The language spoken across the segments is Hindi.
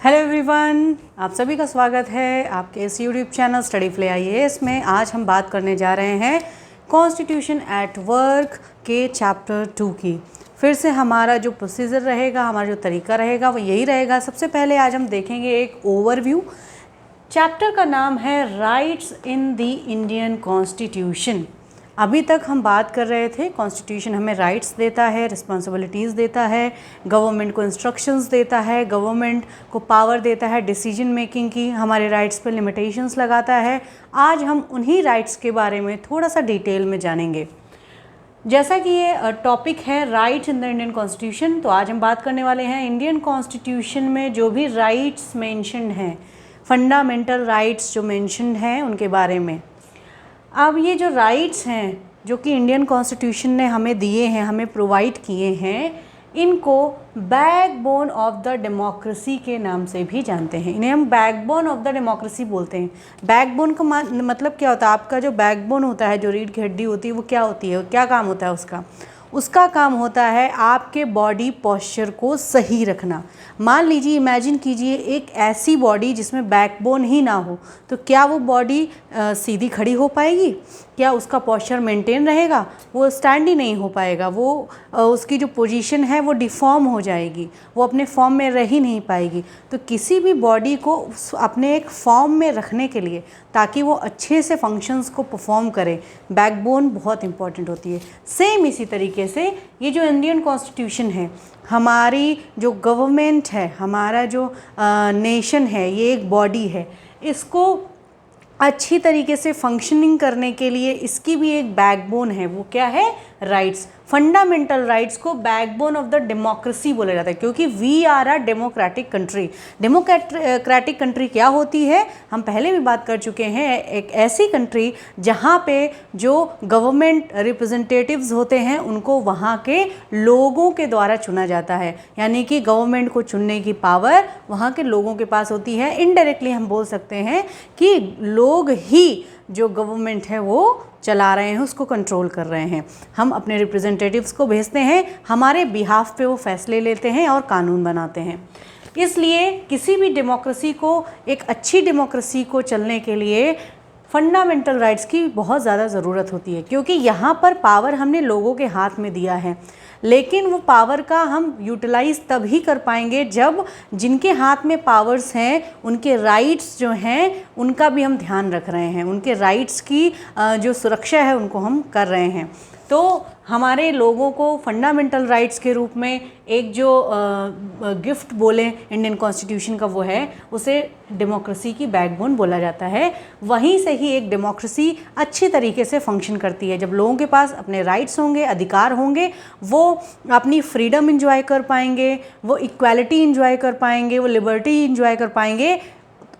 हेलो एवरीवन, आप सभी का स्वागत है आपके इस YouTube channel study Phule IAS में। आज हम बात करने जा रहे हैं कॉन्स्टिट्यूशन एट वर्क के चैप्टर 2 की। फिर से हमारा जो प्रोसीजर रहेगा, हमारा जो तरीका रहेगा वो यही रहेगा। सबसे पहले आज हम देखेंगे एक ओवरव्यू। चैप्टर का नाम है rights in the Indian constitution. अभी तक हम बात कर रहे थे कॉन्स्टिट्यूशन हमें राइट्स देता है, रिस्पॉन्सिबिलिटीज़ देता है, गवर्नमेंट को इंस्ट्रक्शंस देता है, गवर्नमेंट को पावर देता है डिसीजन मेकिंग की, हमारे राइट्स पर लिमिटेशंस लगाता है। आज हम उन्हीं राइट्स के बारे में थोड़ा सा डिटेल में जानेंगे। जैसा कि ये टॉपिक है rights in the Indian constitution, तो आज हम बात करने वाले हैं इंडियन कॉन्स्टिट्यूशन में जो भी राइट्स मेंशन्ड हैं, फंडामेंटल राइट्स जो मेंशन्ड हैं उनके बारे में। अब ये जो राइट्स हैं जो कि इंडियन कॉन्स्टिट्यूशन ने हमें दिए हैं, हमें प्रोवाइड किए हैं, इनको बैकबोन ऑफ द डेमोक्रेसी के नाम से भी जानते हैं। इन्हें हम बैकबोन ऑफ द डेमोक्रेसी बोलते हैं। बैकबोन का मतलब क्या होता है? आपका जो बैकबोन होता है, जो रीढ़ की हड्डी होती है, वो क्या होती है, क्या काम होता है उसका? उसका काम होता है आपके बॉडी पोस्चर को सही रखना। मान लीजिए, इमेजिन कीजिए एक ऐसी बॉडी जिसमें बैकबोन ही ना हो, तो क्या वो बॉडी सीधी खड़ी हो पाएगी? क्या उसका पोस्चर मेंटेन रहेगा? वो स्टैंड ही नहीं हो पाएगा। वो उसकी जो पोजीशन है वो डिफॉर्म हो जाएगी, वो अपने फॉर्म में रह ही नहीं पाएगी। तो किसी भी बॉडी को अपने एक फॉर्म में रखने के लिए, ताकि वो अच्छे से फंक्शंस को परफॉर्म करे, बैकबोन बहुत इंपॉर्टेंट होती है। सेम इसी तरीके से ये जो इंडियन कॉन्स्टिट्यूशन है, हमारी जो गवर्नमेंट है, हमारा जो नेशन है, ये एक बॉडी है। इसको अच्छी तरीके से फंक्शनिंग करने के लिए इसकी भी एक बैकबोन है। वो क्या है? राइट्स। फंडामेंटल राइट्स को बैकबोन ऑफ द डेमोक्रेसी बोला जाता है, क्योंकि we are a democratic country. Democratic country क्या होती है? हम पहले भी बात कर चुके हैं। एक ऐसी कंट्री जहाँ पे जो गवर्नमेंट रिप्रेजेंटेटिव्स होते हैं उनको वहाँ के लोगों के द्वारा चुना जाता है, यानी कि गवर्नमेंट को चुनने की पावर वहाँ के लोगों के पास होती है। इनडायरेक्टली हम बोल सकते हैं कि लोग ही जो गवर्नमेंट है वो चला रहे हैं, उसको कंट्रोल कर रहे हैं। हम अपने रिप्रेजेंटेटिव्स को भेजते हैं, हमारे बिहाफ पे वो फैसले लेते हैं और कानून बनाते हैं। इसलिए किसी भी डेमोक्रेसी को, एक अच्छी डेमोक्रेसी को चलने के लिए फंडामेंटल राइट्स की बहुत ज़्यादा ज़रूरत होती है, क्योंकि यहाँ पर पावर हमने लोगों के हाथ में दिया है। लेकिन वो पावर का हम यूटिलाइज़ तभी कर पाएंगे जब जिनके हाथ में पावर्स हैं उनके राइट्स जो हैं उनका भी हम ध्यान रख रहे हैं, उनके राइट्स की जो सुरक्षा है उनको हम कर रहे हैं। तो हमारे लोगों को फंडामेंटल राइट्स के रूप में एक जो गिफ्ट बोले इंडियन कॉन्स्टिट्यूशन का, वो है, उसे डेमोक्रेसी की बैकबोन बोला जाता है। वहीं से ही एक डेमोक्रेसी अच्छी तरीके से फंक्शन करती है। जब लोगों के पास अपने राइट्स होंगे, अधिकार होंगे, वो अपनी फ्रीडम इंजॉय कर पाएंगे, वो इक्वालिटी इंजॉय कर पाएंगे, वो लिबर्टी इंजॉय कर पाएंगे।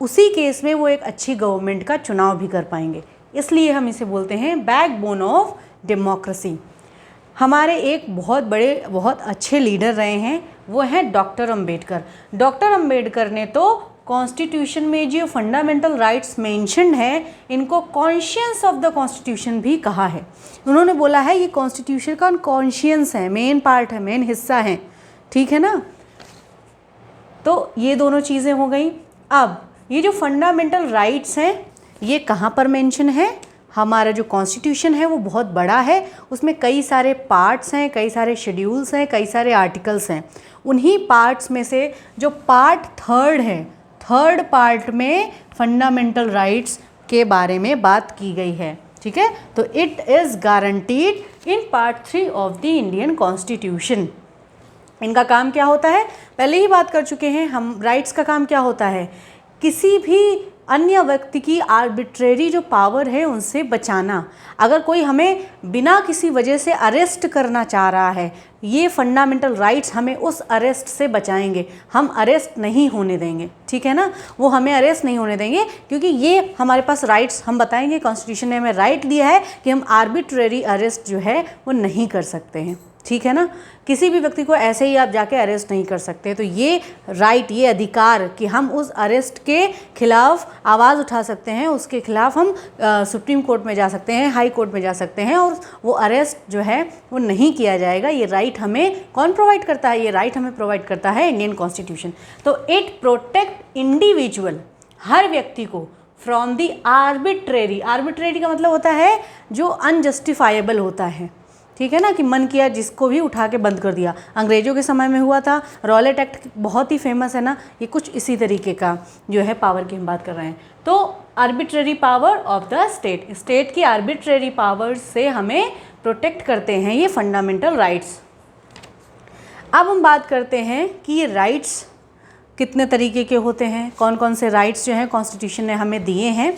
उसी केस में वो एक अच्छी गवर्नमेंट का चुनाव भी कर पाएंगे। इसलिए हम इसे बोलते हैं बैकबोन ऑफ डेमोक्रेसी। हमारे एक बहुत बड़े, बहुत अच्छे लीडर रहे हैं, वो हैं डॉक्टर अंबेडकर। डॉक्टर अंबेडकर ने तो कॉन्स्टिट्यूशन में जो फंडामेंटल राइट्स मेंशन्ड है, इनको कॉन्शियंस ऑफ द कॉन्स्टिट्यूशन भी कहा है। उन्होंने बोला है ये कॉन्स्टिट्यूशन का कॉन्शियंस है, मेन पार्ट है, मेन हिस्सा है। ठीक है ना? तो ये दोनों चीज़ें हो गई। अब ये जो फंडामेंटल राइट्स हैं, ये कहाँ पर मेंशन है? हमारा जो कॉन्स्टिट्यूशन है वो बहुत बड़ा है, उसमें कई सारे पार्ट्स हैं, कई सारे शेड्यूल्स हैं, कई सारे आर्टिकल्स हैं। उन्हीं पार्ट्स में से जो पार्ट थर्ड है, थर्ड पार्ट में फंडामेंटल राइट्स के बारे में बात की गई है। ठीक है? तो it is guaranteed in part 3 of the Indian constitution. इनका काम क्या होता है? पहले ही बात कर चुके हैं हम। राइट्स का काम क्या होता है? किसी भी अन्य व्यक्ति की आर्बिट्रेरी जो पावर है उनसे बचाना। अगर कोई हमें बिना किसी वजह से अरेस्ट करना चाह रहा है, ये फंडामेंटल राइट्स हमें उस अरेस्ट से बचाएंगे। हम अरेस्ट नहीं होने देंगे। ठीक है ना? वो हमें अरेस्ट नहीं होने देंगे, क्योंकि ये हमारे पास राइट्स, हम बताएंगे कॉन्स्टिट्यूशन ने हमें राइट दिया है कि हम आर्बिट्रेरी अरेस्ट जो है वो नहीं कर सकते हैं। ठीक है ना। किसी भी व्यक्ति को ऐसे ही आप जाके अरेस्ट नहीं कर सकते। तो ये राइट, ये अधिकार कि हम उस अरेस्ट के खिलाफ आवाज़ उठा सकते हैं, उसके खिलाफ हम सुप्रीम कोर्ट में जा सकते हैं, हाई कोर्ट में जा सकते हैं और वो अरेस्ट जो है वो नहीं किया जाएगा। ये राइट हमें कौन प्रोवाइड करता है? ये राइट हमें प्रोवाइड करता है इंडियन कॉन्स्टिट्यूशन। तो इट प्रोटेक्ट इंडिविजुअल, हर व्यक्ति को, फ्रॉम दी आर्बिट्रेरी। आर्बिट्रेरी का मतलब होता है जो अनजस्टिफाइबल होता है, ठीक है ना, कि मन किया जिसको भी उठा के बंद कर दिया। अंग्रेज़ों के समय में हुआ था, रॉलेट एक्ट बहुत ही फेमस है ना, ये कुछ इसी तरीके का जो है पावर की हम बात कर रहे हैं। तो arbitrary power of the state, state की आर्बिट्रेरी पावर से हमें प्रोटेक्ट करते हैं ये फंडामेंटल राइट्स। अब हम बात करते हैं कि ये राइट्स कितने तरीके के होते हैं, कौन कौन से राइट्स जो हैं कॉन्स्टिट्यूशन ने हमें दिए हैं।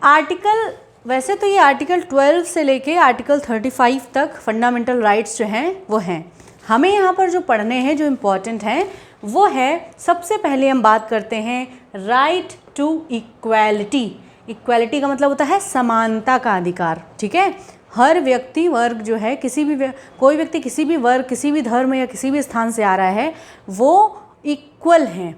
आर्टिकल, वैसे तो ये आर्टिकल 12 से लेके आर्टिकल 35 तक फंडामेंटल राइट्स जो हैं वो हैं। हमें यहाँ पर जो पढ़ने हैं, जो इम्पॉर्टेंट हैं, वो है, सबसे पहले हम बात करते हैं राइट टू इक्वालिटी। इक्वालिटी का मतलब होता है समानता का अधिकार, ठीक है। हर व्यक्ति वर्ग जो है, कोई व्यक्ति किसी भी वर्ग, किसी भी धर्म या किसी भी स्थान से आ रहा है, वो इक्वल हैं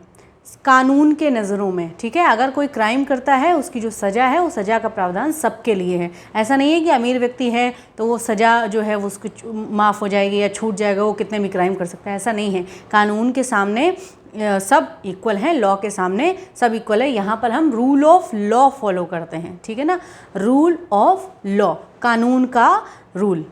कानून के नज़रों में, ठीक है। अगर कोई क्राइम करता है, उसकी जो सज़ा है वो सज़ा का प्रावधान सबके लिए है। ऐसा नहीं है कि अमीर व्यक्ति है तो वो सज़ा जो है वो उसको माफ़ हो जाएगी या छूट जाएगा, वो कितने भी क्राइम कर सकता है, ऐसा नहीं है। कानून के सामने सब इक्वल हैं, लॉ के सामने सब इक्वल है। यहाँ पर हम रूल ऑफ लॉ फॉलो करते हैं, ठीक है ना, रूल ऑफ लॉ, कानून का रूल।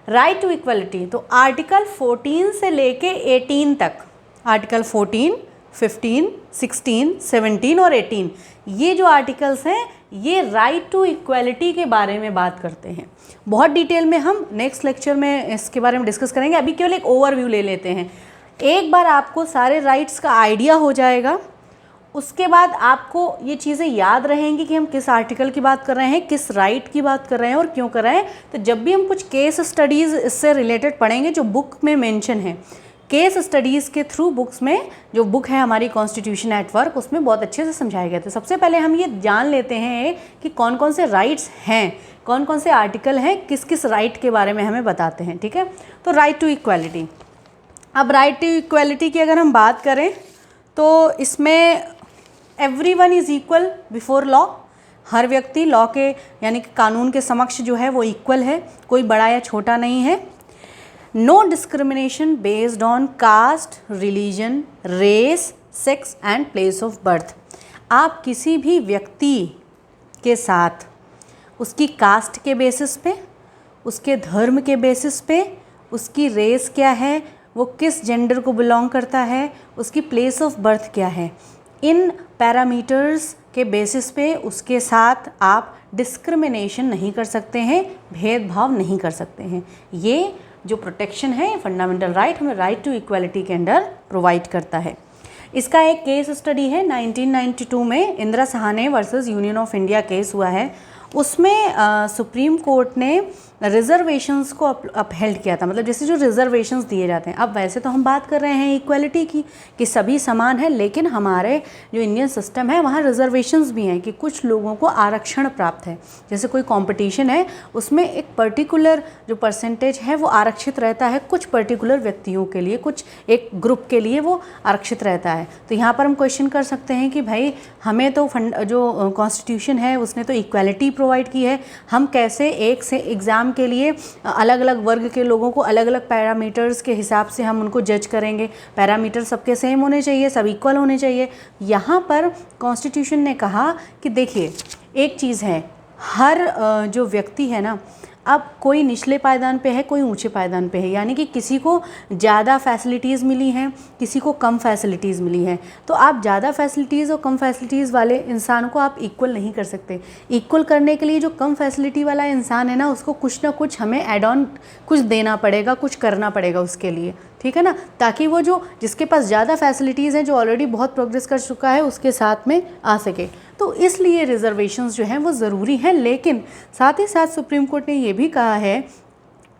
राइट टू इक्वलिटी, तो आर्टिकल 14 से लेके 18 तक, आर्टिकल 14, 15, 16, 17 और 18, ये जो आर्टिकल्स हैं ये राइट टू इक्वलिटी के बारे में बात करते हैं। बहुत डिटेल में हम नेक्स्ट लेक्चर में इसके बारे में डिस्कस करेंगे, अभी केवल एक ओवरव्यू ले लेते हैं। एक बार आपको सारे राइट्स का आइडिया हो जाएगा, उसके बाद आपको ये चीज़ें याद रहेंगी कि हम किस आर्टिकल की बात कर रहे हैं, किस राइट की बात कर रहे हैं और क्यों कर रहे हैं। तो जब भी हम कुछ केस स्टडीज़ इससे रिलेटेड पढ़ेंगे जो बुक में मेंशन है, केस स्टडीज़ के थ्रू बुक्स में, जो बुक है हमारी कॉन्स्टिट्यूशन एट वर्क, उसमें बहुत अच्छे से समझाया गया था। सबसे पहले हम ये जान लेते हैं कि कौन कौन से राइट्स हैं, कौन कौन से आर्टिकल हैं, किस किस राइट के बारे में हमें बताते हैं, ठीक है। तो राइट टू इक्वालिटी, अब राइट टू इक्वालिटी की अगर हम बात करें तो इसमें everyone is equal before law, हर व्यक्ति लॉ के यानी कि कानून के समक्ष जो है वो इक्वल है, कोई बड़ा या छोटा नहीं है। No discrimination based on caste, religion, race, sex and place of birth. आप किसी भी व्यक्ति के साथ उसकी कास्ट के बेसिस पे, उसके धर्म के बेसिस पे, उसकी रेस क्या है, वो किस जेंडर को बिलोंग करता है, उसकी प्लेस ऑफ बर्थ क्या है, इन पैरामीटर्स के बेसिस पे उसके साथ आप डिस्क्रिमिनेशन नहीं कर सकते हैं, भेदभाव नहीं कर सकते हैं। ये जो प्रोटेक्शन है, फंडामेंटल राइट, हमें राइट टू इक्वालिटी के अंडर प्रोवाइड करता है। इसका एक केस स्टडी है 1992 में Indira Sahane versus union of India case हुआ है। उसमें सुप्रीम कोर्ट ने रिजर्वेशंस को अपहेल्ड किया था, मतलब जैसे जो रिजर्वेशंस दिए जाते हैं। अब वैसे तो हम बात कर रहे हैं इक्वालिटी की कि सभी समान है, लेकिन हमारे जो इंडियन सिस्टम है वहाँ रिजर्वेशंस भी हैं कि कुछ लोगों को आरक्षण प्राप्त है। जैसे कोई कंपटीशन है, उसमें एक पर्टिकुलर जो परसेंटेज है वो आरक्षित रहता है कुछ पर्टिकुलर व्यक्तियों के लिए, कुछ एक ग्रुप के लिए वो आरक्षित रहता है। तो यहाँ पर हम क्वेश्चन कर सकते हैं कि भाई हमें तो जो कॉन्स्टिट्यूशन है उसने तो इक्वालिटी प्रोवाइड की है, हम कैसे एक से एग्ज़ाम के लिए अलग अलग वर्ग के लोगों को अलग अलग पैरामीटर्स के हिसाब से हम उनको जज करेंगे। पैरामीटर सबके सेम होने चाहिए, सब इक्वल होने चाहिए। यहाँ पर कॉन्स्टिट्यूशन ने कहा कि देखिए एक चीज़ है, हर जो व्यक्ति है ना, अब कोई निचले पायदान पे है, कोई ऊंचे पायदान पे है, यानी कि किसी को ज़्यादा फैसिलिटीज़ मिली हैं, किसी को कम फैसिलिटीज़ मिली हैं। तो आप ज़्यादा फैसिलिटीज़ और कम फैसिलिटीज़ वाले इंसान को आप इक्वल नहीं कर सकते। इक्वल करने के लिए जो कम फैसिलिटी वाला इंसान है ना, उसको कुछ ना कुछ हमें एड ऑन कुछ देना पड़ेगा, कुछ करना पड़ेगा उसके लिए, ठीक है ना, ताकि वो जो जिसके पास ज़्यादा फैसिलिटीज़ हैं, जो ऑलरेडी बहुत प्रोग्रेस कर चुका है, उसके साथ में आ सके। तो इसलिए रिजर्वेशंस जो हैं वो ज़रूरी हैं। लेकिन साथ ही साथ सुप्रीम कोर्ट ने ये भी कहा है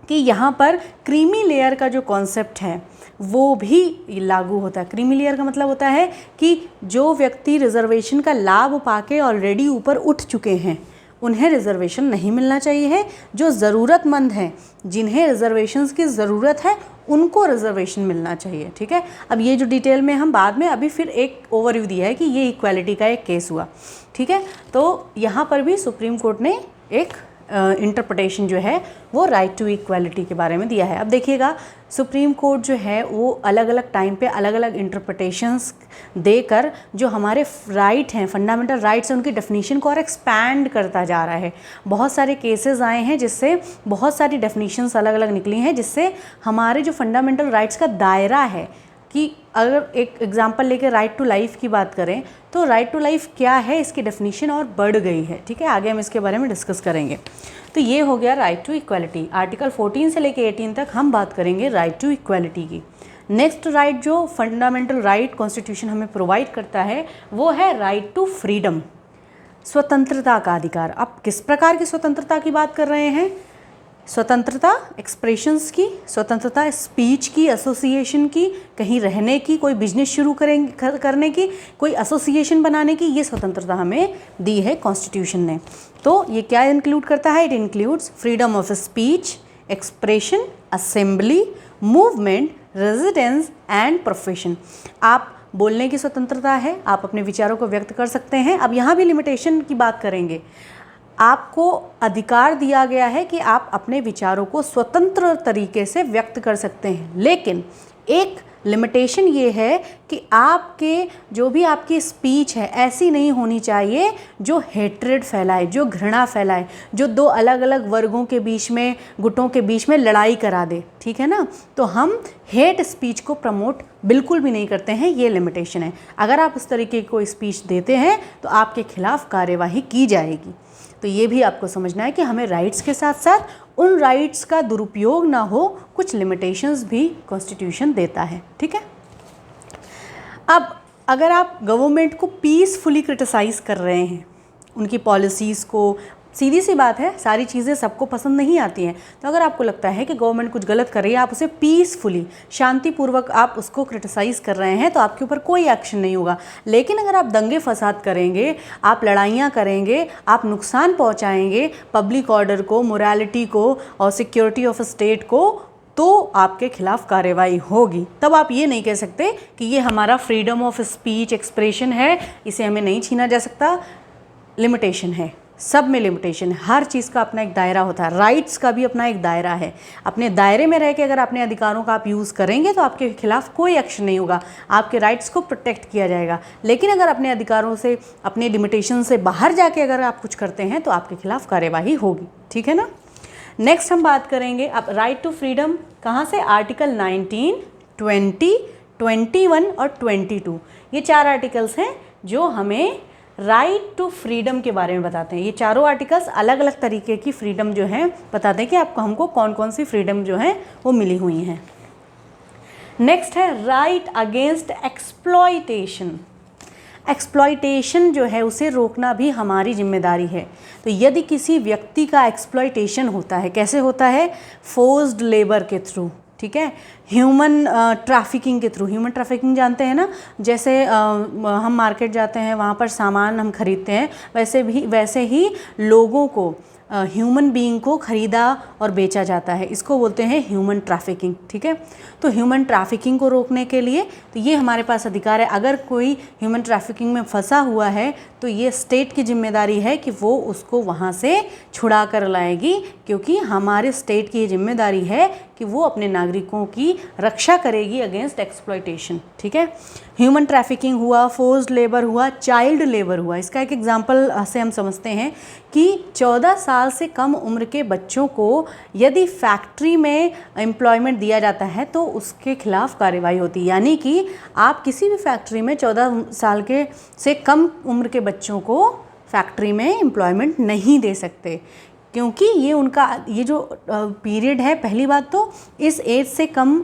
कि यहाँ पर क्रीमी लेयर का जो कॉन्सेप्ट है वो भी लागू होता है। क्रीमी लेयर का मतलब होता है कि जो व्यक्ति रिजर्वेशन का लाभ पाके ऑलरेडी ऊपर उठ चुके हैं, उन्हें रिजर्वेशन नहीं मिलना चाहिए है। जो ज़रूरतमंद हैं, जिन्हें रिजर्वेशंस की ज़रूरत है, उनको रिजर्वेशन मिलना चाहिए। ठीक है, अब ये जो डिटेल में हम बाद में अभी फिर एक ओवरव्यू दिया है कि ये इक्वालिटी का एक केस हुआ। ठीक है, तो यहाँ पर भी सुप्रीम कोर्ट ने एक इंटरप्रिटेशन जो है वो राइट टू इक्वालिटी के बारे में दिया है। अब देखिएगा, सुप्रीम कोर्ट जो है वो अलग अलग टाइम पे अलग अलग इंटरप्रिटेशंस देकर जो हमारे राइट हैं, फंडामेंटल राइट्स हैं, उनकी डेफिनेशन को और एक्सपैंड करता जा रहा है। बहुत सारे केसेस आए हैं जिससे बहुत सारी डेफिनेशंस अलग अलग निकली हैं, जिससे हमारे जो फंडामेंटल राइट्स का दायरा है कि अगर एक एग्जांपल लेके राइट टू लाइफ की बात करें तो राइट टू लाइफ क्या है, इसकी डेफिनेशन और बढ़ गई है। ठीक है, आगे हम इसके बारे में डिस्कस करेंगे। तो ये हो गया राइट टू इक्वालिटी। आर्टिकल 14 से लेके 18 तक हम बात करेंगे राइट टू इक्वालिटी की। नेक्स्ट राइट जो फंडामेंटल राइट कॉन्स्टिट्यूशन हमें प्रोवाइड करता है वो है राइट टू फ्रीडम, स्वतंत्रता का अधिकार। अब किस प्रकार की स्वतंत्रता की बात कर रहे हैं? स्वतंत्रता एक्सप्रेशंस की, स्वतंत्रता स्पीच की, एसोसिएशन की, कहीं रहने की, कोई बिजनेस शुरू करने की, कोई एसोसिएशन बनाने की, ये स्वतंत्रता हमें दी है कॉन्स्टिट्यूशन ने। तो ये क्या इंक्लूड करता है? It includes freedom of speech, expression, assembly, movement, residence and profession. आप बोलने की स्वतंत्रता है, आप अपने विचारों को व्यक्त कर सकते हैं। अब यहाँ भी लिमिटेशन की बात करेंगे। आपको अधिकार दिया गया है कि आप अपने विचारों को स्वतंत्र तरीके से व्यक्त कर सकते हैं, लेकिन एक लिमिटेशन ये है कि आपके जो भी आपकी स्पीच है ऐसी नहीं होनी चाहिए जो हेट्रेड फैलाए, जो घृणा फैलाए, जो दो अलग अलग वर्गों के बीच में, गुटों के बीच में लड़ाई करा दे। ठीक है ना, तो हम हेट स्पीच को प्रमोट बिल्कुल भी नहीं करते हैं, ये लिमिटेशन है। अगर आप उस तरीके की कोई स्पीच देते हैं तो आपके खिलाफ कार्यवाही की जाएगी। तो ये भी आपको समझना है कि हमें राइट्स के साथ साथ उन राइट्स का दुरुपयोग ना हो, कुछ लिमिटेशंस भी कॉन्स्टिट्यूशन देता है। ठीक है, अब अगर आप गवर्नमेंट को पीसफुली क्रिटिसाइज़ कर रहे हैं, उनकी पॉलिसीज़ को, सीधी सी बात है सारी चीज़ें सबको पसंद नहीं आती हैं, तो अगर आपको लगता है कि गवर्नमेंट कुछ गलत कर रही है, आप उसे पीसफुली, शांतिपूर्वक आप उसको क्रिटिसाइज़ कर रहे हैं, तो आपके ऊपर कोई एक्शन नहीं होगा। लेकिन अगर आप दंगे फसाद करेंगे, आप लड़ाइयाँ करेंगे, आप नुकसान पहुँचाएंगे पब्लिक ऑर्डर को, मोरालिटी को और सिक्योरिटी ऑफ स्टेट को, तो आपके खिलाफ कार्रवाई होगी। तब आप ये नहीं कह सकते कि ये हमारा फ्रीडम ऑफ स्पीच, एक्सप्रेशन है, इसे हमें नहीं छीना जा सकता। लिमिटेशन है, सब में लिमिटेशन है। हर चीज़ का अपना एक दायरा होता है, राइट्स का भी अपना एक दायरा है। अपने दायरे में रह के अगर अपने अधिकारों का आप यूज़ करेंगे तो आपके खिलाफ कोई एक्शन नहीं होगा, आपके राइट्स को प्रोटेक्ट किया जाएगा। लेकिन अगर अपने अधिकारों से, अपने लिमिटेशन से बाहर जाके अगर आप कुछ करते हैं तो आपके खिलाफ कार्यवाही होगी। ठीक है ना। नेक्स्ट हम बात करेंगे अब राइट टू फ्रीडम कहाँ से? आर्टिकल 19, 20, 21 और 22, ये 4 आर्टिकल्स हैं जो हमें राइट टू फ्रीडम के बारे में बताते हैं। ये चारों आर्टिकल्स अलग अलग तरीके की फ्रीडम जो है बताते हैं कि आपको, हमको कौन कौन सी फ्रीडम जो है वो मिली हुई हैं। नेक्स्ट है राइट अगेंस्ट एक्सप्लॉयटेशन। एक्सप्लॉयटेशन जो है उसे रोकना भी हमारी जिम्मेदारी है। तो यदि किसी व्यक्ति का एक्सप्लॉयटेशन होता है, कैसे होता है? फोर्स्ड लेबर के थ्रू, ठीक है, ह्यूमन ट्रैफिकिंग के थ्रू। ह्यूमन ट्रैफिकिंग जानते हैं ना, जैसे हम मार्केट जाते हैं, वहाँ पर सामान हम खरीदते हैं, वैसे ही लोगों को, ह्यूमन बीइंग को खरीदा और बेचा जाता है, इसको बोलते हैं ह्यूमन ट्रैफिकिंग। ठीक है, तो ह्यूमन ट्रैफिकिंग को रोकने के लिए तो ये हमारे पास अधिकार है। अगर कोई ह्यूमन ट्रैफिकिंग में फंसा हुआ है तो ये स्टेट की जिम्मेदारी है कि वो उसको वहाँ से छुड़ा कर लाएगी, क्योंकि हमारे स्टेट की ये जिम्मेदारी है कि वो अपने नागरिकों की रक्षा करेगी अगेंस्ट एक्सप्लॉयटेशन। ठीक है, ह्यूमन ट्रैफिकिंग हुआ, फोर्स्ड लेबर हुआ, चाइल्ड लेबर हुआ। इसका एक एग्जांपल से हम समझते हैं कि 14 साल से कम उम्र के बच्चों को यदि फैक्ट्री में एम्प्लॉयमेंट दिया जाता है तो उसके खिलाफ कार्रवाई होती है। यानी कि आप किसी भी फैक्ट्री में 14 साल के से कम उम्र के बच्चों को फैक्ट्री में एम्प्लॉयमेंट नहीं दे सकते, क्योंकि ये उनका ये जो पीरियड है, पहली बात तो इस एज से कम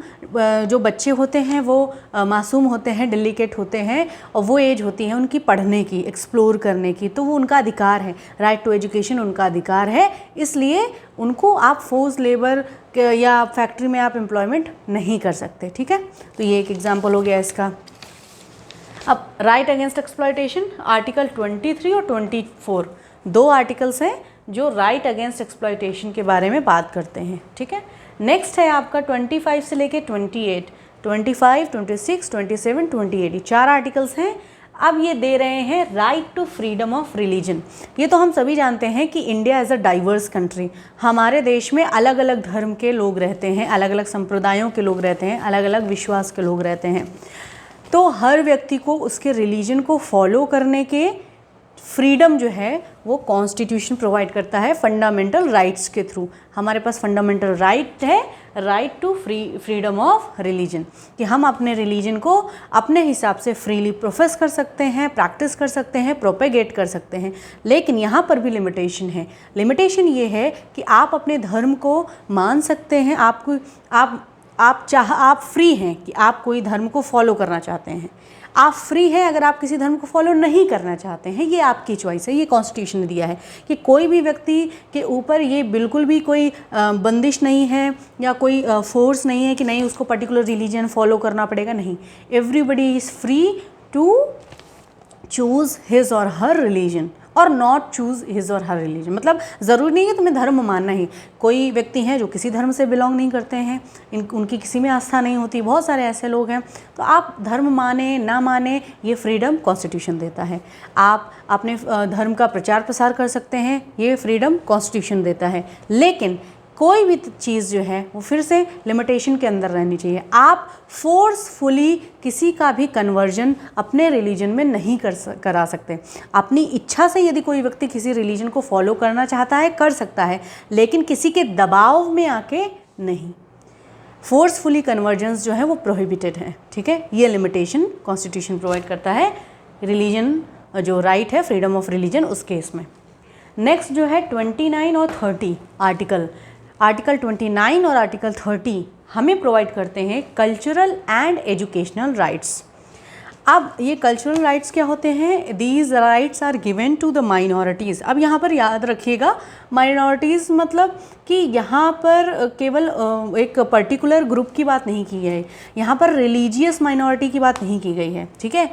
जो बच्चे होते हैं वो मासूम होते हैं, डेलिकेट होते हैं, और वो एज होती है उनकी पढ़ने की, एक्सप्लोर करने की, तो वो उनका अधिकार है। राइट टू एजुकेशन उनका अधिकार है, इसलिए उनको आप फोर्स लेबर या फैक्ट्री में आप एम्प्लॉयमेंट नहीं कर सकते। ठीक है, तो ये एक एग्जाम्पल हो गया इसका। अब राइट अगेंस्ट एक्सप्लॉयटेशन आर्टिकल 23 और 24 2 आर्टिकल्स हैं जो राइट अगेंस्ट एक्सप्लॉयटेशन के बारे में बात करते हैं, ठीक है। नेक्स्ट है आपका 25 से लेके 28, 25, 26, 27, 28, ये 4 आर्टिकल्स हैं। अब ये दे रहे हैं right to freedom of religion. ये तो हम सभी जानते हैं कि India as a diverse country, हमारे देश में अलग अलग धर्म के लोग रहते हैं, अलग अलग संप्रदायों के लोग रहते हैं, अलग अलग विश्वास के लोग रहते हैं। तो हर व्यक्ति को उसके रिलीजन को फॉलो करने के फ्रीडम जो है वो कॉन्स्टिट्यूशन प्रोवाइड करता है फंडामेंटल राइट्स के थ्रू। हमारे पास फंडामेंटल राइट है, right to freedom of religion, कि हम अपने रिलीजन को अपने हिसाब से फ्रीली प्रोफेस कर सकते हैं, प्रैक्टिस कर सकते हैं, प्रोपेगेट कर सकते हैं। लेकिन यहाँ पर भी लिमिटेशन है। लिमिटेशन ये है कि आप अपने धर्म को मान सकते हैं, आप फ्री हैं कि आप कोई धर्म को फॉलो करना चाहते हैं, आप फ्री हैं अगर आप किसी धर्म को फॉलो नहीं करना चाहते हैं, ये आपकी चॉइस है। ये कॉन्स्टिट्यूशन ने दिया है कि कोई भी व्यक्ति के ऊपर ये बिल्कुल भी कोई बंदिश नहीं है या कोई फोर्स नहीं है कि नहीं उसको पर्टिकुलर रिलीजन फॉलो करना पड़ेगा, नहीं। Everybody is free to choose his or her religion or not choose his or her religion. मतलब ज़रूरी नहीं है तुम्हें धर्म मानना ही। कोई व्यक्ति हैं जो किसी धर्म से बिलोंग नहीं करते हैं, उनकी किसी में आस्था नहीं होती, बहुत सारे ऐसे लोग हैं। तो आप धर्म माने ना माने, ये फ्रीडम कॉन्स्टिट्यूशन देता है। आप अपने धर्म का प्रचार प्रसार कर सकते हैं, ये फ्रीडम कॉन्स्टिट्यूशन देता है। लेकिन कोई भी चीज़ जो है वो फिर से लिमिटेशन के अंदर रहनी चाहिए। आप फोर्सफुली किसी का भी कन्वर्जन अपने रिलीजन में नहीं करा सकते। अपनी इच्छा से यदि कोई व्यक्ति किसी रिलीजन को फॉलो करना चाहता है कर सकता है, लेकिन किसी के दबाव में आके नहीं। फोर्सफुली कन्वर्जेंस जो है वो प्रोहिबिटेड है, ठीक है। ये लिमिटेशन कॉन्स्टिट्यूशन प्रोवाइड करता है रिलीजन जो राइट है, फ्रीडम ऑफ रिलीजन, उस केस में। नेक्स्ट जो है 29 और 30 आर्टिकल 29 और आर्टिकल 30 हमें प्रोवाइड करते हैं कल्चरल एंड एजुकेशनल राइट्स। अब ये कल्चरल राइट्स क्या होते हैं? These rights are given to the minorities. अब यहाँ पर याद रखिएगा, माइनॉरिटीज़ मतलब कि यहाँ पर केवल एक पर्टिकुलर ग्रुप की बात नहीं की है, यहाँ पर रिलीजियस माइनॉरिटी की बात नहीं की गई है, ठीक है।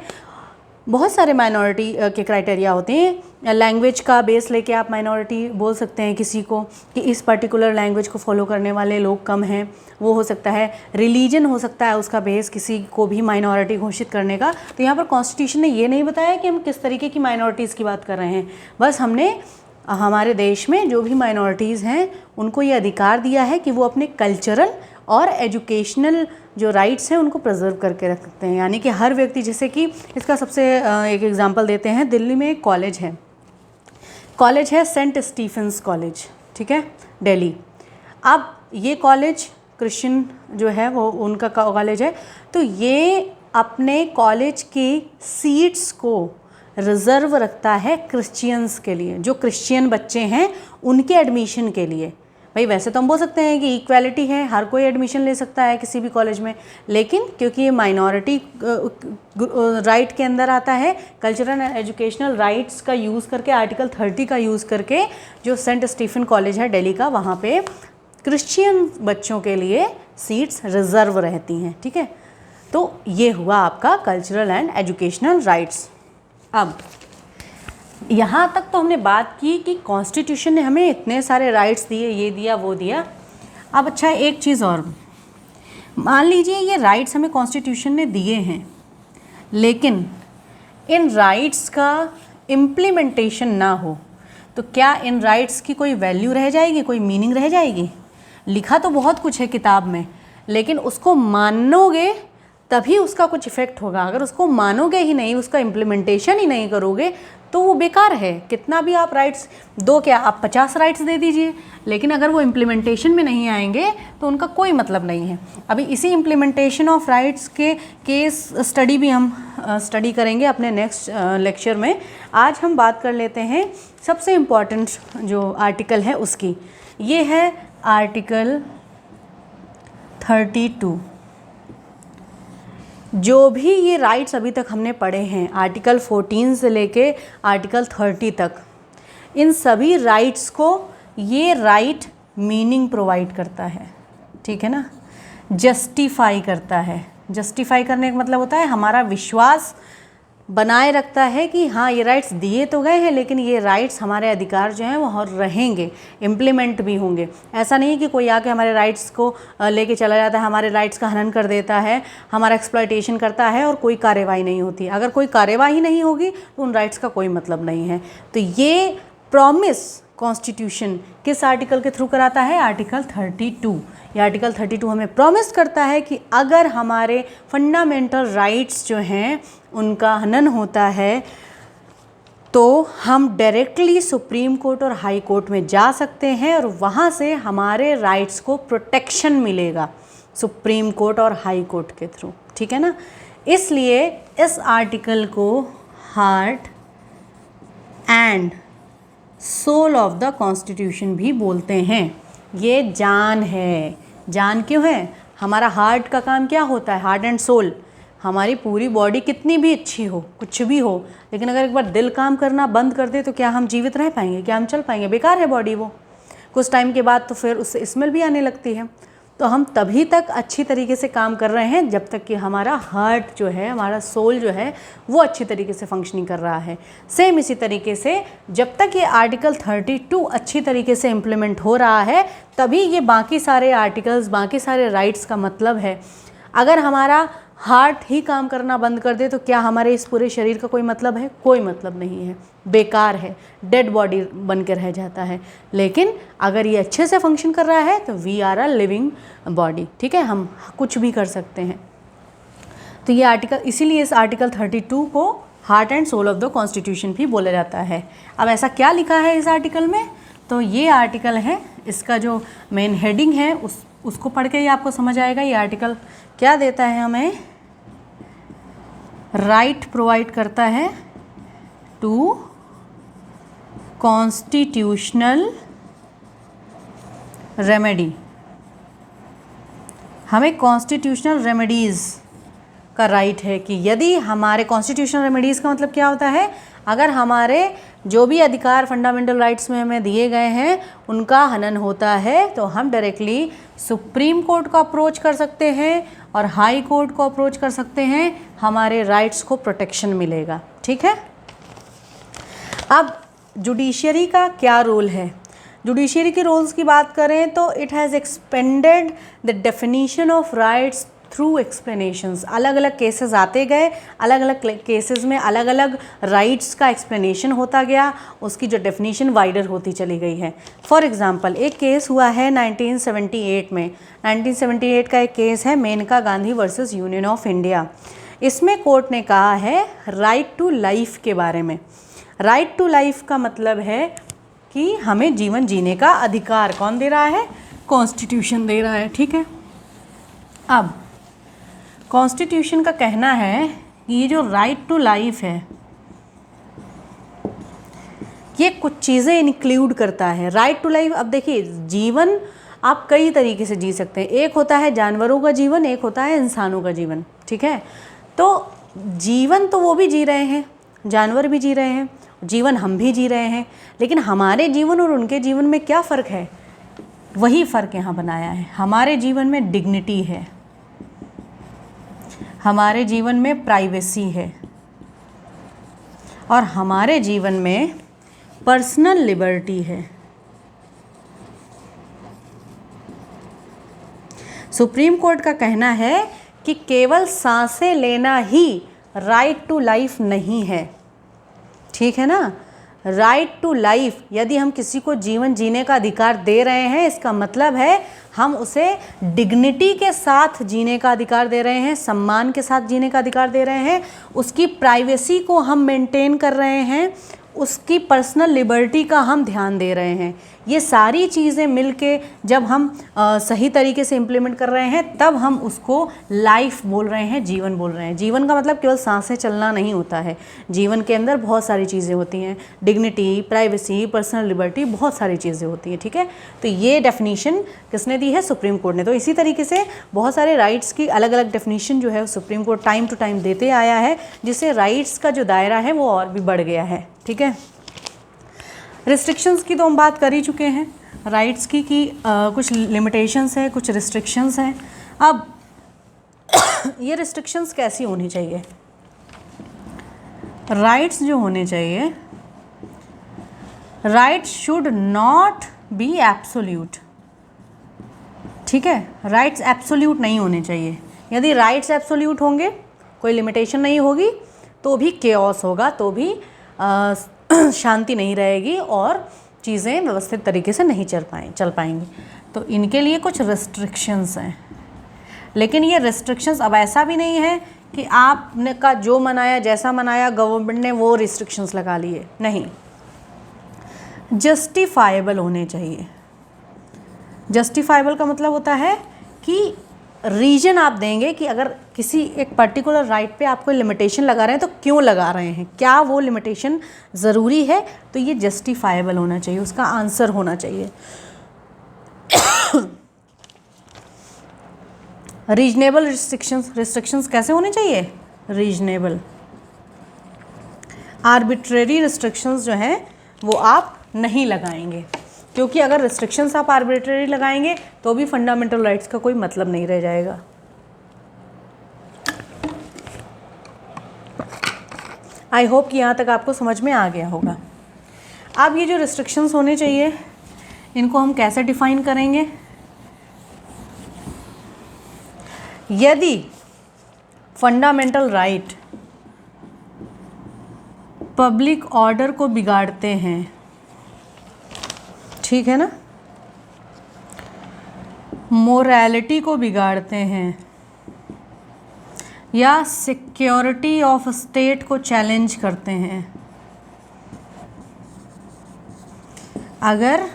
बहुत सारे माइनॉरिटी के क्राइटेरिया होते हैं। लैंग्वेज का बेस लेके आप माइनॉरिटी बोल सकते हैं किसी को कि इस पर्टिकुलर लैंग्वेज को फॉलो करने वाले लोग कम हैं, वो हो सकता है। रिलीजन हो सकता है उसका बेस किसी को भी माइनॉरिटी घोषित करने का। तो यहाँ पर कॉन्स्टिट्यूशन ने ये नहीं बताया कि हम किस तरीके की माइनॉरिटीज़ की बात कर रहे हैं, बस हमने हमारे देश में जो भी माइनॉरिटीज़ हैं उनको ये अधिकार दिया है कि वो अपने कल्चरल और एजुकेशनल जो राइट्स हैं उनको प्रिजर्व करके रख सकते हैं। यानी कि हर व्यक्ति, जैसे कि इसका सबसे एक एग्जांपल देते हैं, दिल्ली में एक कॉलेज है सेंट स्टीफेंस कॉलेज, ठीक है, दिल्ली। अब ये कॉलेज क्रिश्चियन जो है वो उनका कॉलेज है, तो ये अपने कॉलेज के सीट्स को रिज़र्व रखता है क्रिश्चियंस के लिए, जो क्रिश्चियन बच्चे हैं उनके एडमिशन के लिए। भाई वैसे तो हम बोल सकते हैं कि इक्वालिटी है, हर कोई एडमिशन ले सकता है किसी भी कॉलेज में, लेकिन क्योंकि ये माइनॉरिटी राइट के अंदर आता है, कल्चरल एंड एजुकेशनल राइट्स का यूज़ करके, आर्टिकल 30 का यूज़ करके, जो सेंट स्टीफन कॉलेज है दिल्ली का, वहाँ पे क्रिश्चियन बच्चों के लिए सीट्स रिज़र्व रहती हैं, ठीक है। तो ये हुआ आपका कल्चरल एंड एजुकेशनल राइट्स। अब यहाँ तक तो हमने बात की कि कॉन्स्टिट्यूशन ने हमें इतने सारे राइट्स दिए, ये दिया वो दिया। अब अच्छा एक चीज़ और, मान लीजिए ये राइट्स हमें कॉन्स्टिट्यूशन ने दिए हैं, लेकिन इन राइट्स का इम्प्लीमेंटेशन ना हो तो क्या इन राइट्स की कोई वैल्यू रह जाएगी, कोई मीनिंग रह जाएगी? लिखा तो बहुत कुछ है किताब में, लेकिन उसको मानोगे तभी उसका कुछ इफ़ेक्ट होगा। अगर उसको मानोगे ही नहीं, उसका इम्प्लीमेंटेशन ही नहीं करोगे तो वो बेकार है। कितना भी आप राइट्स दो, क्या आप 50 राइट्स दे दीजिए, लेकिन अगर वो इम्प्लीमेंटेशन में नहीं आएंगे तो उनका कोई मतलब नहीं है। अभी इसी इम्प्लीमेंटेशन ऑफ राइट्स के केस स्टडी भी हम स्टडी करेंगे अपने नेक्स्ट लेक्चर में। आज हम बात कर लेते हैं सबसे इम्पॉर्टेंट जो आर्टिकल है उसकी। ये है आर्टिकल 32। जो भी ये राइट्स अभी तक हमने पढ़े हैं, आर्टिकल 14 से लेके आर्टिकल 30 तक, इन सभी राइट्स को ये राइट मीनिंग प्रोवाइड करता है, ठीक है ना, जस्टिफाई करता है। जस्टिफाई करने का मतलब होता है हमारा विश्वास बनाए रखता है कि हाँ ये राइट्स दिए तो गए हैं लेकिन ये राइट्स हमारे अधिकार जो हैं वो रहेंगे, इम्प्लीमेंट भी होंगे। ऐसा नहीं कि कोई आके हमारे राइट्स को लेके चला जाता है, हमारे राइट्स का हनन कर देता है, हमारा एक्सप्लॉयटेशन करता है और कोई कार्यवाही नहीं होती। अगर कोई कार्यवाही नहीं होगी तो उन राइट्स का कोई मतलब नहीं है। तो ये प्रॉमिस कॉन्स्टिट्यूशन किस आर्टिकल के थ्रू कराता है? आर्टिकल 32। ये आर्टिकल 32 हमें प्रॉमिस करता है कि अगर हमारे फंडामेंटल राइट्स जो हैं उनका हनन होता है तो हम डायरेक्टली सुप्रीम कोर्ट और हाई कोर्ट में जा सकते हैं और वहाँ से हमारे राइट्स को प्रोटेक्शन मिलेगा सुप्रीम कोर्ट और हाई कोर्ट के थ्रू, ठीक है ना। इसलिए इस आर्टिकल को heart and soul of the constitution भी बोलते हैं। ये जान है। जान क्यों है? हमारा हार्ट का काम क्या होता है? Heart and soul. हमारी पूरी बॉडी कितनी भी अच्छी हो, कुछ भी हो, लेकिन अगर एक बार दिल काम करना बंद कर दे तो क्या हम जीवित रह पाएंगे? क्या हम चल पाएंगे? बेकार है बॉडी वो। कुछ टाइम के बाद तो फिर उससे स्मेल भी आने लगती है। तो हम तभी तक अच्छी तरीके से काम कर रहे हैं जब तक कि हमारा हार्ट जो है, हमारा सोल जो है वो अच्छी तरीके से फंक्शनिंग कर रहा है। सेम इसी तरीके से जब तक ये आर्टिकल 32 अच्छी तरीके से इम्प्लीमेंट हो रहा है तभी ये बाकी सारे आर्टिकल्स, बाकी सारे राइट्स का मतलब है। अगर हमारा हार्ट ही काम करना बंद कर दे तो क्या हमारे इस पूरे शरीर का कोई मतलब है? कोई मतलब नहीं है, बेकार है, डेड बॉडी बन के रह जाता है। लेकिन अगर ये अच्छे से फंक्शन कर रहा है तो we are a living body, ठीक है, हम कुछ भी कर सकते हैं। तो ये आर्टिकल, इसीलिए इस आर्टिकल 32 को heart and soul of the constitution भी बोला जाता है। अब ऐसा क्या लिखा है इस आर्टिकल में? तो ये आर्टिकल है, इसका जो मेन हेडिंग है उसको पढ़ के ही आपको समझ आएगा ये आर्टिकल क्या देता है हमें। राइट प्रोवाइड करता है टू कॉन्स्टिट्यूशनल रेमेडी। हमें कॉन्स्टिट्यूशनल रेमेडीज़ का राइट है कि यदि हमारे कॉन्स्टिट्यूशनल रेमेडीज़ का मतलब क्या होता है? अगर हमारे जो भी अधिकार फंडामेंटल राइट्स में हमें दिए गए हैं उनका हनन होता है तो हम डायरेक्टली सुप्रीम कोर्ट को अप्रोच कर सकते हैं और हाई कोर्ट को अप्रोच कर सकते हैं, हमारे राइट्स को प्रोटेक्शन मिलेगा, ठीक है। अब जुडिशरी का क्या रोल है? जुडिशरी के रोल्स की बात करें तो it has expanded the definition of rights through explanations. अलग अलग केसेस आते गए, अलग अलग केसेस में अलग अलग राइट्स का एक्सप्लेनेशन होता गया, उसकी जो डेफिनीशन वाइडर होती चली गई है। फॉर एग्जांपल एक केस हुआ है 1978 में। 1978 का एक केस है Maneka Gandhi versus union of India. इसमें कोर्ट ने कहा है राइट टू लाइफ के बारे में। राइट टू लाइफ का मतलब है कि हमें जीवन जीने का अधिकार कौन दे रहा है? कॉन्स्टिट्यूशन दे रहा है, ठीक है। अब कॉन्स्टिट्यूशन का कहना है कि ये जो राइट टू लाइफ है ये कुछ चीज़ें इंक्लूड करता है। राइट टू लाइफ, अब देखिए जीवन आप कई तरीके से जी सकते हैं। एक होता है जानवरों का जीवन, एक होता है इंसानों का जीवन, ठीक है। तो जीवन तो वो भी जी रहे हैं, जानवर भी जी रहे हैं, जीवन हम भी जी रहे हैं, लेकिन हमारे जीवन और उनके जीवन में क्या फ़र्क है? वही फ़र्क यहाँ बनाया है। हमारे जीवन में डिग्निटी है, हमारे जीवन में प्राइवेसी है और हमारे जीवन में पर्सनल लिबर्टी है। सुप्रीम कोर्ट का कहना है कि केवल सांसें लेना ही राइट टू लाइफ नहीं है, ठीक है ना। राइट टू लाइफ, यदि हम किसी को जीवन जीने का अधिकार दे रहे हैं इसका मतलब है हम उसे डिग्निटी के साथ जीने का अधिकार दे रहे हैं, सम्मान के साथ जीने का अधिकार दे रहे हैं, उसकी प्राइवेसी को हम मेंटेन कर रहे हैं, उसकी पर्सनल लिबर्टी का हम ध्यान दे रहे हैं। ये सारी चीज़ें मिलके जब हम सही तरीके से इम्प्लीमेंट कर रहे हैं तब हम उसको लाइफ बोल रहे हैं, जीवन बोल रहे हैं। जीवन का मतलब केवल सांसें चलना नहीं होता है, जीवन के अंदर बहुत सारी चीज़ें होती हैं, डिग्निटी, प्राइवेसी, पर्सनल लिबर्टी, बहुत सारी चीज़ें होती हैं, ठीक है। तो ये डेफिनीशन किसने दी है? सुप्रीम कोर्ट ने। तो इसी तरीके से बहुत सारे राइट्स की अलग अलग डेफिनीशन जो है supreme court time to time देते आया है, जिससे राइट्स का जो दायरा है वो और भी बढ़ गया है, ठीक है। रिस्ट्रिक्शंस की तो हम बात कर ही चुके हैं, राइट्स की कि कुछ लिमिटेशंस है, कुछ रिस्ट्रिक्शंस हैं। अब ये रिस्ट्रिक्शंस कैसी होनी चाहिए? राइट्स जो होने चाहिए, rights should not be absolute. ठीक है, राइट्स एब्सोल्यूट नहीं होने चाहिए। यदि राइट्स एब्सोल्यूट होंगे, कोई लिमिटेशन नहीं होगी, तो भी केओस होगा, तो भी शांति नहीं रहेगी और चीज़ें व्यवस्थित तरीके से नहीं चल पाएंगी। तो इनके लिए कुछ रिस्ट्रिक्शंस हैं, लेकिन ये रिस्ट्रिक्शंस अब ऐसा भी नहीं है कि आपने का जो मनाया, जैसा मनाया गवर्नमेंट ने वो रिस्ट्रिक्शंस लगा लिए, नहीं, जस्टिफाइबल होने चाहिए। जस्टिफाइबल का मतलब होता है कि रीजन आप देंगे कि अगर किसी एक पर्टिकुलर राइट पे आप कोई लिमिटेशन लगा रहे हैं तो क्यों लगा रहे हैं, क्या वो लिमिटेशन ज़रूरी है, तो ये जस्टिफाइबल होना चाहिए, उसका आंसर होना चाहिए। रीजनेबल रिस्ट्रिक्शंस कैसे होने चाहिए, रीजनेबल। आर्बिट्रेरी रिस्ट्रिक्शंस जो हैं वो आप नहीं लगाएंगे, क्योंकि अगर रिस्ट्रिक्शंस आप आर्बिट्रेरी लगाएंगे तो भी फंडामेंटल राइट्स का कोई मतलब नहीं रह जाएगा। आई होप कि यहाँ तक आपको समझ में आ गया होगा। अब ये जो रिस्ट्रिक्शंस होने चाहिए, इनको हम कैसे डिफाइन करेंगे। यदि फंडामेंटल राइट पब्लिक ऑर्डर को बिगाड़ते हैं, ठीक है ना, मोरालिटी को बिगाड़ते हैं, या सिक्योरिटी ऑफ स्टेट को चैलेंज करते हैं, अगर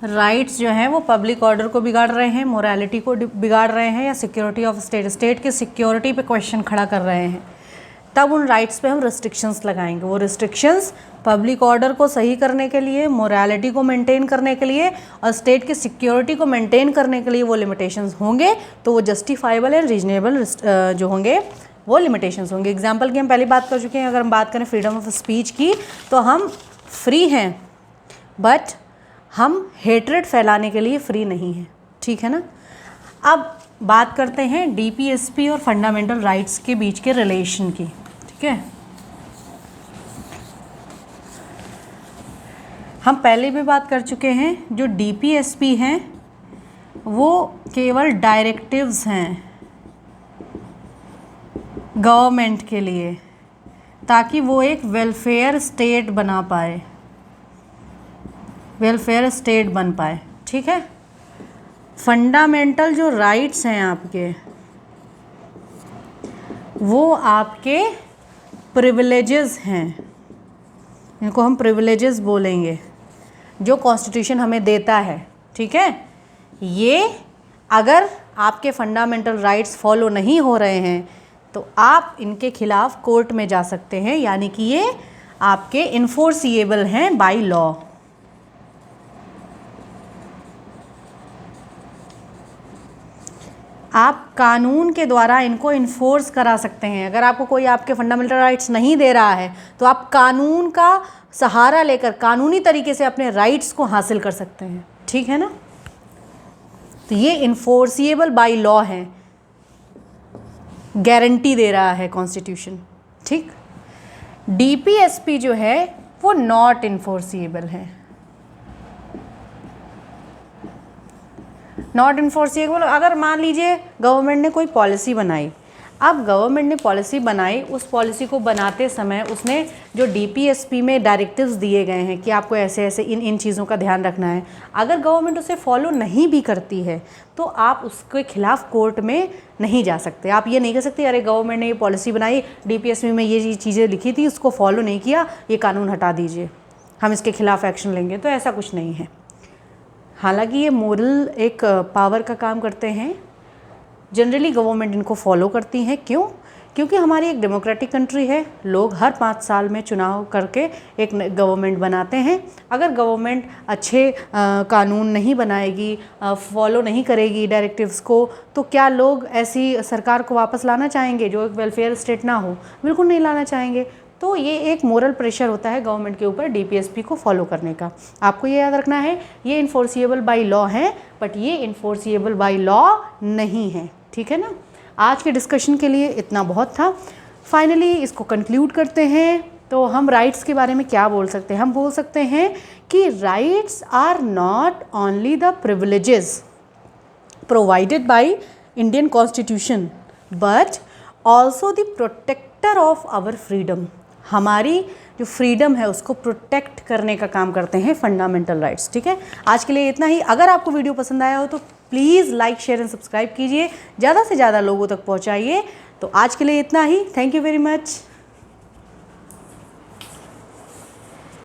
राइट्स जो हैं वो पब्लिक ऑर्डर को बिगाड़ रहे हैं, मोरालिटी को बिगाड़ रहे हैं, या सिक्योरिटी ऑफ स्टेट के सिक्योरिटी पे क्वेश्चन खड़ा कर रहे हैं, तब उन राइट्स पे हम रिस्ट्रिक्शंस लगाएंगे। वो रिस्ट्रिक्शंस पब्लिक ऑर्डर को सही करने के लिए, मोरालिटी को मेंटेन करने के लिए और स्टेट की सिक्योरिटी को मेंटेन करने के लिए वो लिमिटेशंस होंगे, तो वो जस्टिफाइबल एंड रीजनेबल जो होंगे वो लिमिटेशंस होंगे। एग्जाम्पल की हम पहले बात कर चुके हैं। अगर हम बात करें फ्रीडम ऑफ स्पीच की, तो हम फ्री हैं, बट हम हेट्रेड फैलाने के लिए फ्री नहीं हैं, ठीक है ना। अब बात करते हैं डीपीएसपी और फंडामेंटल राइट्स के बीच के रिलेशन की, ठीक है। हम पहले भी बात कर चुके हैं, जो डीपीएसपी हैं वो केवल डायरेक्टिव्स हैं गवर्नमेंट के लिए, ताकि वो एक वेलफेयर स्टेट बना पाए, वेलफेयर स्टेट बन पाए, ठीक है। फंडामेंटल जो राइट्स हैं आपके, वो आपके प्रिविलेजेस हैं, इनको हम प्रिविलेजेस बोलेंगे, जो कॉन्स्टिट्यूशन हमें देता है, ठीक है। ये अगर आपके फंडामेंटल राइट्स फॉलो नहीं हो रहे हैं तो आप इनके खिलाफ कोर्ट में जा सकते हैं, यानी कि ये आपके इन्फोर्सिएबल हैं बाय लॉ। आप कानून के द्वारा इनको इन्फोर्स करा सकते हैं। अगर आपको कोई आपके फंडामेंटल राइट्स नहीं दे रहा है तो आप कानून का सहारा लेकर कानूनी तरीके से अपने राइट्स को हासिल कर सकते हैं, ठीक है ना। तो ये इन्फोर्सिएबल बाय लॉ है, गारंटी दे रहा है कॉन्स्टिट्यूशन, ठीक। डीपीएसपी जो है वो नॉट इन्फोर्सिएबल है, नॉट इन्फोर्सिएबल। अगर मान लीजिए गवर्नमेंट ने कोई पॉलिसी बनाई, अब गवर्नमेंट ने पॉलिसी बनाई, उस पॉलिसी को बनाते समय उसने जो डीपीएसपी में डायरेक्टिव्स दिए गए हैं कि आपको ऐसे ऐसे इन चीज़ों का ध्यान रखना है, अगर गवर्नमेंट उसे फॉलो नहीं भी करती है तो आप उसके खिलाफ कोर्ट में नहीं जा सकते। आप ये नहीं कह सकते अरे गवर्नमेंट ने ये पॉलिसी बनाई, डीपीएसपी में ये चीज़ें लिखी थी, उसको फॉलो नहीं किया, ये कानून हटा दीजिए, हम इसके खिलाफ एक्शन लेंगे। तो ऐसा कुछ नहीं है। हालांकि ये मोरल एक पावर का काम करते हैं, जनरली गवर्नमेंट इनको फॉलो करती हैं। क्यों? क्योंकि हमारी एक डेमोक्रेटिक कंट्री है, लोग हर 5 साल में चुनाव करके एक गवर्नमेंट बनाते हैं। अगर गवर्नमेंट अच्छे कानून नहीं बनाएगी, फॉलो नहीं करेगी डायरेक्टिव्स को, तो क्या लोग ऐसी सरकार को वापस लाना चाहेंगे जो एक वेलफेयर स्टेट ना हो? बिल्कुल नहीं लाना चाहेंगे। तो ये एक मोरल प्रेशर होता है गवर्नमेंट के ऊपर डीपीएसपी को फॉलो करने का। आपको ये याद रखना है, ये इन्फोर्सिएबल बाय लॉ है, बट ये इन्फोर्सिएबल बाय लॉ नहीं है, ठीक है ना। आज के डिस्कशन के लिए इतना बहुत था। फाइनली इसको कंक्लूड करते हैं। तो हम राइट्स के बारे में क्या बोल सकते हैं? हम बोल सकते हैं कि rights are not only the privileges provided by Indian constitution but also the protector of our freedom. हमारी जो फ्रीडम है उसको प्रोटेक्ट करने का काम करते हैं फंडामेंटल राइट्स। ठीक है, आज के लिए इतना ही। अगर आपको वीडियो पसंद आया हो तो please like share and subscribe कीजिए, ज़्यादा से ज़्यादा लोगों तक पहुँचाइए। तो आज के लिए इतना ही। Thank you very much.